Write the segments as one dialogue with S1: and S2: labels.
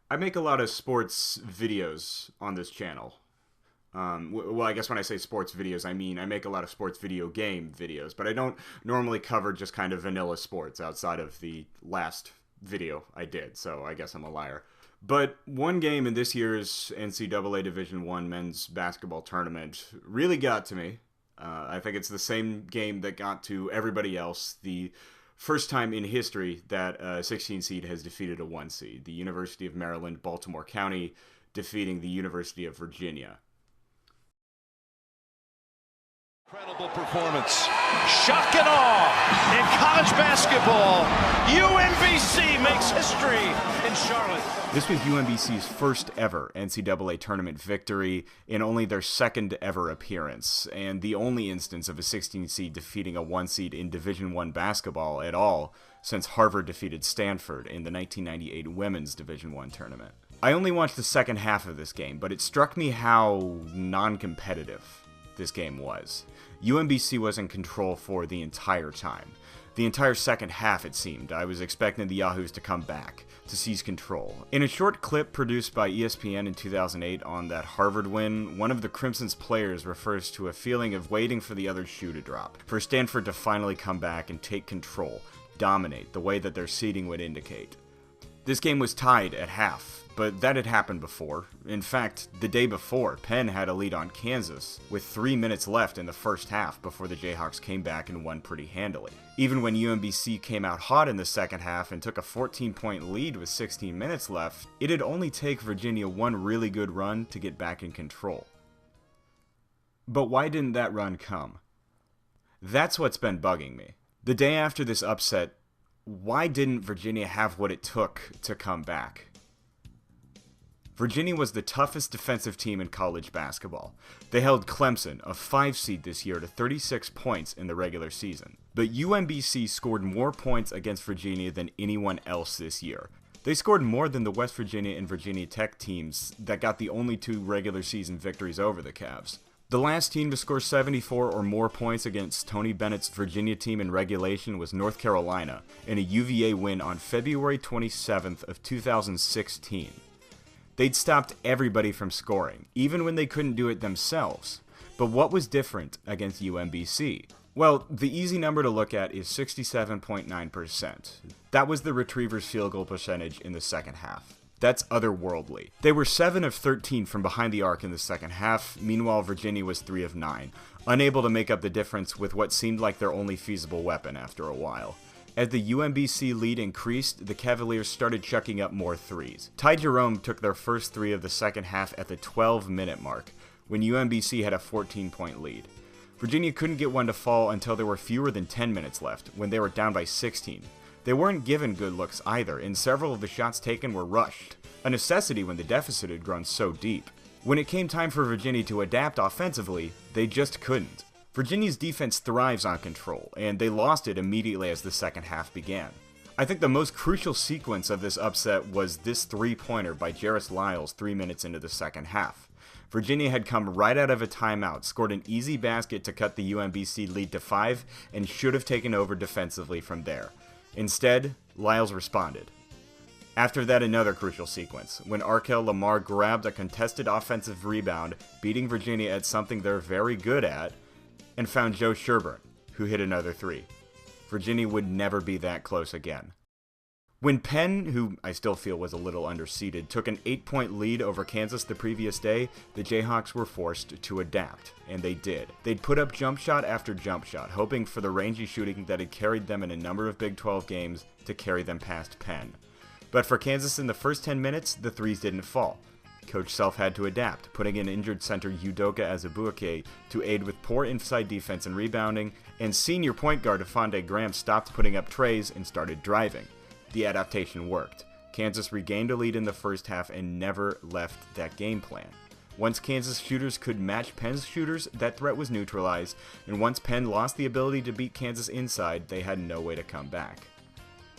S1: I make a lot of sports videos on this channel. Well, I guess when I say sports videos, I mean I make a lot of sports video game videos, but I don't normally cover just kind of vanilla sports outside of the last video I did, so I guess I'm a liar. But one game in this year's NCAA Division One men's basketball tournament really got to me. I think it's the same game that got to everybody else. The first time in history that a 16 seed has defeated a 1 seed. The University of Maryland, Baltimore County defeating the University of Virginia.
S2: Incredible performance. Shock and awe in college basketball. UMBC makes history in Charlotte.
S1: This was UMBC's first ever NCAA tournament victory in only their second ever appearance, and the only instance of a 16 seed defeating a 1 seed in Division I basketball at all since Harvard defeated Stanford in the 1998 women's Division I tournament. I only watched the second half of this game, but it struck me how non-competitive this game was. UMBC was in control for the entire time. The entire second half, it seemed. I was expecting the Yahoos to come back, to seize control. In a short clip produced by ESPN in 2008 on that Harvard win, one of the Crimson's players refers to a feeling of waiting for the other shoe to drop, for Stanford to finally come back and take control, dominate, the way that their seeding would indicate. This game was tied at half, but that had happened before. In fact, the day before, Penn had a lead on Kansas, with 3 minutes left in the first half before the Jayhawks came back and won pretty handily. Even when UMBC came out hot in the second half and took a 14-point lead with 16 minutes left, it'd only take Virginia one really good run to get back in control. But why didn't that run come? That's what's been bugging me. The day after this upset, why didn't Virginia have what it took to come back? Virginia was the toughest defensive team in college basketball. They held Clemson, a 5 seed this year, to 36 points in the regular season. But UMBC scored more points against Virginia than anyone else this year. They scored more than the West Virginia and Virginia Tech teams that got the only 2 regular season victories over the Cavs. The last team to score 74 or more points against Tony Bennett's Virginia team in regulation was North Carolina, in a UVA win on February 27th of 2016. They'd stopped everybody from scoring, even when they couldn't do it themselves. But what was different against UMBC? Well, the easy number to look at is 67.9%. That was the Retrievers' field goal percentage in the second half. That's otherworldly. They were 7 of 13 from behind the arc in the second half, meanwhile Virginia was 3 of 9, unable to make up the difference with what seemed like their only feasible weapon after a while. As the UMBC lead increased, the Cavaliers started chucking up more threes. Ty Jerome took their first 3 of the second half at the 12-minute mark, when UMBC had a 14-point lead. Virginia couldn't get one to fall until there were fewer than 10 minutes left, when they were down by 16. They weren't given good looks either, and several of the shots taken were rushed, a necessity when the deficit had grown so deep. When it came time for Virginia to adapt offensively, they just couldn't. Virginia's defense thrives on control, and they lost it immediately as the second half began. I think the most crucial sequence of this upset was this three-pointer by Jarris Lyles 3 minutes into the second half. Virginia had come right out of a timeout, scored an easy basket to cut the UMBC lead to 5, and should have taken over defensively from there. Instead, Lyles responded. After that, another crucial sequence, when Arkel Lamar grabbed a contested offensive rebound, beating Virginia at something they're very good at, and found Joe Sherburne, who hit another 3. Virginia would never be that close again. When Penn, who I still feel was a little underseeded, took an 8-point lead over Kansas the previous day, the Jayhawks were forced to adapt, and they did. They'd put up jump shot after jump shot, hoping for the rangy shooting that had carried them in a number of Big 12 games to carry them past Penn. But for Kansas in the first 10 minutes, the threes didn't fall. Coach Self had to adapt, putting in injured center Udoka Azubuike to aid with poor inside defense and rebounding, and senior point guard Afonde Graham stopped putting up trays and started driving. The adaptation worked. Kansas regained a lead in the first half and never left that game plan. Once Kansas shooters could match Penn's shooters, that threat was neutralized, and once Penn lost the ability to beat Kansas inside, they had no way to come back.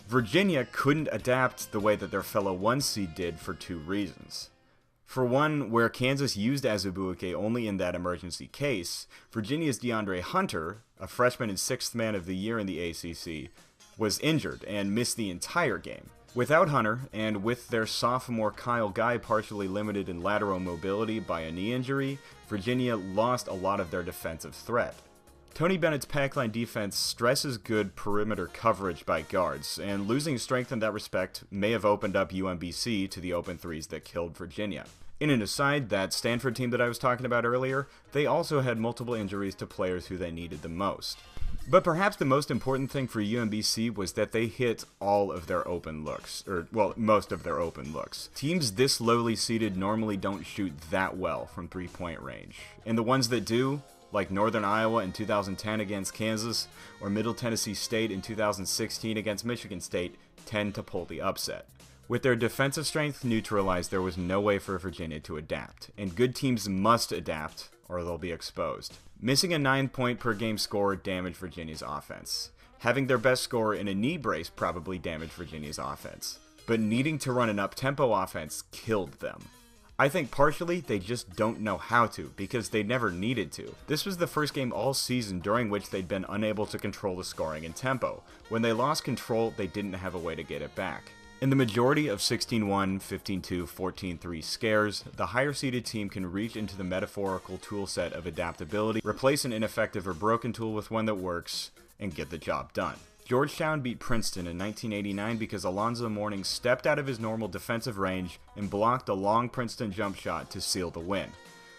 S1: Virginia couldn't adapt the way that their fellow 1 seed did for 2 reasons. For one, where Kansas used Azubuike only in that emergency case, Virginia's DeAndre Hunter, a freshman and 6th man of the year in the ACC, was injured and missed the entire game. Without Hunter, and with their sophomore Kyle Guy partially limited in lateral mobility by a knee injury, Virginia lost a lot of their defensive threat. Tony Bennett's packline defense stresses good perimeter coverage by guards, and losing strength in that respect may have opened up UMBC to the open threes that killed Virginia. In an aside, that Stanford team that I was talking about earlier, they also had multiple injuries to players who they needed the most. But perhaps the most important thing for UMBC was that they hit all of their open looks, most of their open looks. Teams this lowly seeded normally don't shoot that well from three-point range, and the ones that do, like Northern Iowa in 2010 against Kansas, or Middle Tennessee State in 2016 against Michigan State, tend to pull the upset. With their defensive strength neutralized, there was no way for Virginia to adapt, and good teams must adapt or they'll be exposed. Missing a 9-point per game score damaged Virginia's offense. Having their best scorer in a knee brace probably damaged Virginia's offense. But needing to run an up-tempo offense killed them. I think partially they just don't know how to, because they never needed to. This was the first game all season during which they'd been unable to control the scoring and tempo. When they lost control, they didn't have a way to get it back. In the majority of 16-1, 15-2, 14-3 scares, the higher-seeded team can reach into the metaphorical toolset of adaptability, replace an ineffective or broken tool with one that works, and get the job done. Georgetown beat Princeton in 1989 because Alonzo Mourning stepped out of his normal defensive range and blocked a long Princeton jump shot to seal the win.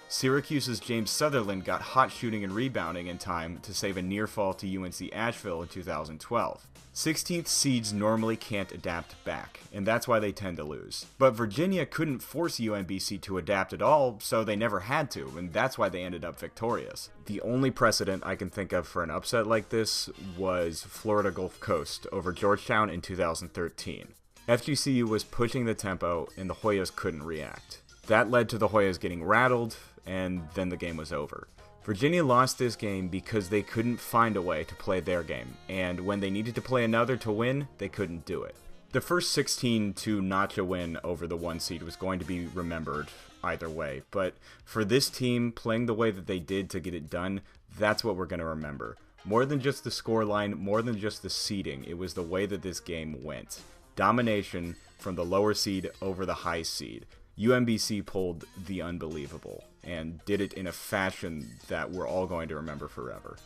S1: Syracuse's James Sutherland got hot shooting and rebounding in time to save a near fall to UNC Asheville in 2012. 16th seeds normally can't adapt back, and that's why they tend to lose. But Virginia couldn't force UMBC to adapt at all, so they never had to, and that's why they ended up victorious. The only precedent I can think of for an upset like this was Florida Gulf Coast over Georgetown in 2013. FGCU was pushing the tempo, and the Hoyas couldn't react. That led to the Hoyas getting rattled, and then the game was over. Virginia lost this game because they couldn't find a way to play their game, and when they needed to play another to win, they couldn't do it. The first 16-2 notch win over the 1 seed was going to be remembered either way, but for this team playing the way that they did to get it done, that's what we're going to remember. More than just the scoreline, more than just the seeding, it was the way that this game went. Domination from the lower seed over the high seed. UMBC pulled the unbelievable and did it in a fashion that we're all going to remember forever.